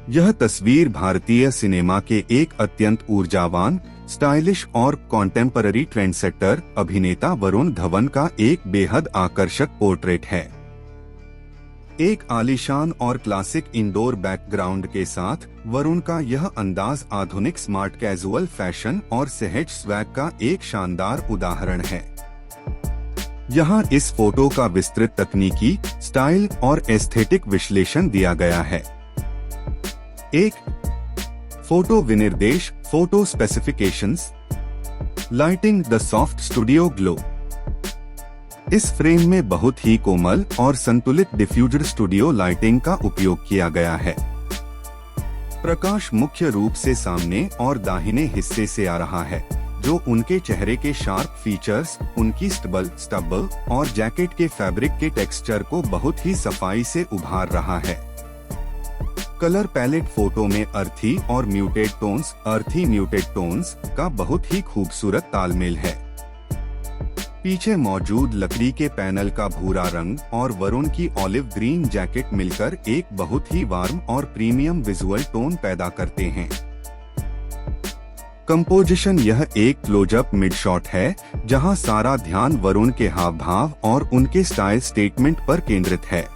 यह तस्वीर भारतीय सिनेमा के एक अत्यंत ऊर्जावान, स्टाइलिश और कॉन्टेम्पररी ट्रेंडसेटर अभिनेता वरुण धवन का एक बेहद आकर्षक पोर्ट्रेट है। एक आलीशान और क्लासिक इंडोर बैकग्राउंड के साथ वरुण का यह अंदाज आधुनिक स्मार्ट कैजुअल फैशन और सहज स्वैग का एक शानदार उदाहरण है। यहाँ इस फोटो का विस्तृत तकनीकी, स्टाइल और एस्थेटिक विश्लेषण दिया गया है। एक फोटो विनिर्देश, photo specifications. Lighting, the soft studio glow. इस फ्रेम में बहुत ही कोमल और संतुलित डिफ्यूज्ड स्टूडियो लाइटिंग का उपयोग किया गया है। प्रकाश मुख्य रूप से सामने और दाहिने हिस्से से आ रहा है, जो उनके चेहरे के शार्प फीचर्स, उनकी स्टबल और जैकेट के फैब्रिक के टेक्सचर को बहुत ही सफाई से उभार रहा है। कलर पैलेट फोटो में अर्थी म्यूटेड टोन्स का बहुत ही खूबसूरत तालमेल है। पीछे मौजूद लकड़ी के पैनल का भूरा रंग और वरुण की ऑलिव ग्रीन जैकेट मिलकर एक बहुत ही वार्म और प्रीमियम विजुअल टोन पैदा करते हैं। कंपोजिशन, यह एक क्लोजअप मिड शॉट है जहां सारा ध्यान वरुण के हाव भाव और उनके स्टाइल स्टेटमेंट पर केंद्रित है।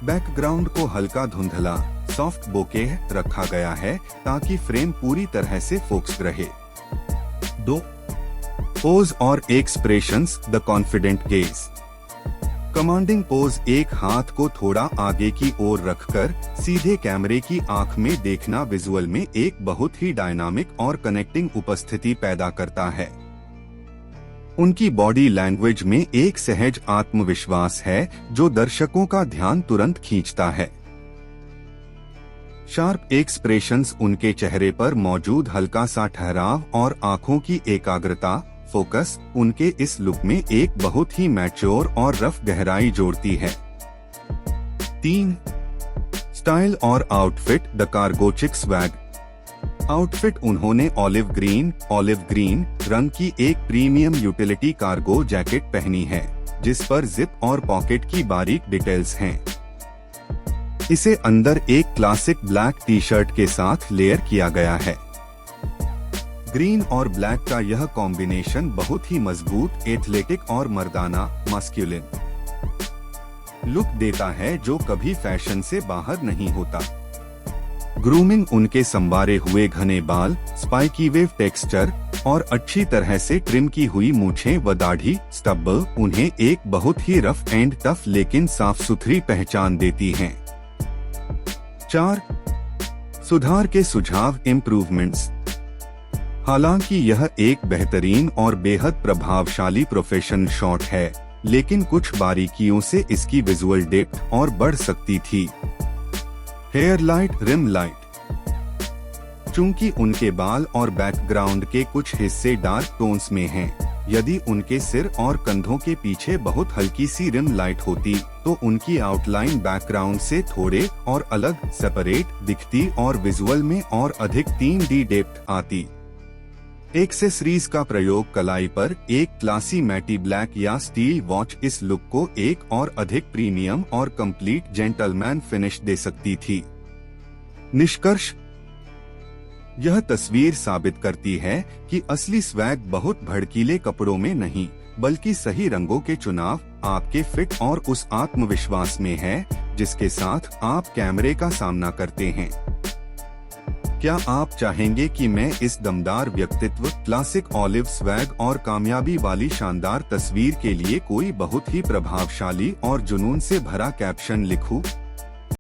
बैकग्राउंड को हल्का धुंधला, सॉफ्ट बोके रखा गया है ताकि फ्रेम पूरी तरह से फोकस्ड रहे। 2. पोज और expressions, the confident gauge. Commanding pose, एक हाथ को थोड़ा आगे की ओर रखकर सीधे कैमरे की आंख में देखना विजुअल में एक बहुत ही डायनामिक और कनेक्टिंग उपस्थिति पैदा करता है। उनकी बॉडी लैंग्वेज में एक सहज आत्मविश्वास है जो दर्शकों का ध्यान तुरंत खींचता है। शार्प एक्सप्रेशंस, उनके चेहरे पर मौजूद हल्का सा ठहराव और आंखों की एकाग्रता, फोकस, उनके इस लुक में एक बहुत ही मैच्योर और रफ गहराई जोड़ती है। 3. स्टाइल और आउटफिट, द कार्गो चिक स्वैग। आउटफिट, उन्होंने ऑलिव ग्रीन रंग की एक प्रीमियम यूटिलिटी कार्गो जैकेट पहनी है, जिस पर जिप और पॉकेट की बारीक डिटेल्स हैं। इसे अंदर एक क्लासिक ब्लैक टी शर्ट के साथ लेयर किया गया है। ग्रीन और ब्लैक का यह कॉम्बिनेशन बहुत ही मजबूत, एथलेटिक और मर्दाना, मस्क्यूलिन लुक देता है जो कभी फैशन से बाहर नहीं होता। ग्रूमिंग, उनके संवारे हुए घने बाल, स्पाइकी वेव टेक्सचर और अच्छी तरह से ट्रिम की हुई मूछें व दाढ़ी, स्टबल, उन्हें एक बहुत ही रफ एंड टफ लेकिन साफ सुथरी पहचान देती हैं। 4. सुधार के सुझाव, इम्प्रूवमेंट्स। हालांकि यह एक बेहतरीन और बेहद प्रभावशाली प्रोफेशनल शॉट है, लेकिन कुछ बारीकियों से इसकी विजुअल डेप्थ और बढ़ सकती थी। Hair light, rim light. चूंकि उनके बाल और बैकग्राउंड के कुछ हिस्से डार्क टोन्स में हैं, यदि उनके सिर और कंधों के पीछे बहुत हल्की सी रिम लाइट होती तो उनकी आउटलाइन बैकग्राउंड से थोड़े और अलग, सेपरेट दिखती और विजुअल में और अधिक 3D डेप्थ आती। एक्सेसरीज का प्रयोग, कलाई पर एक क्लासी मैटी ब्लैक या स्टील वॉच इस लुक को एक और अधिक प्रीमियम और कंप्लीट जेंटलमैन फिनिश दे सकती थी। निष्कर्ष, यह तस्वीर साबित करती है कि असली स्वैग बहुत भड़कीले कपड़ों में नहीं, बल्कि सही रंगों के चुनाव, आपके फिट और उस आत्मविश्वास में है जिसके साथ आप कैमरे का सामना करते हैं। क्या आप चाहेंगे कि मैं इस दमदार व्यक्तित्व, क्लासिक ऑलिव स्वैग और कामयाबी वाली शानदार तस्वीर के लिए कोई बहुत ही प्रभावशाली और जुनून से भरा कैप्शन लिखूं?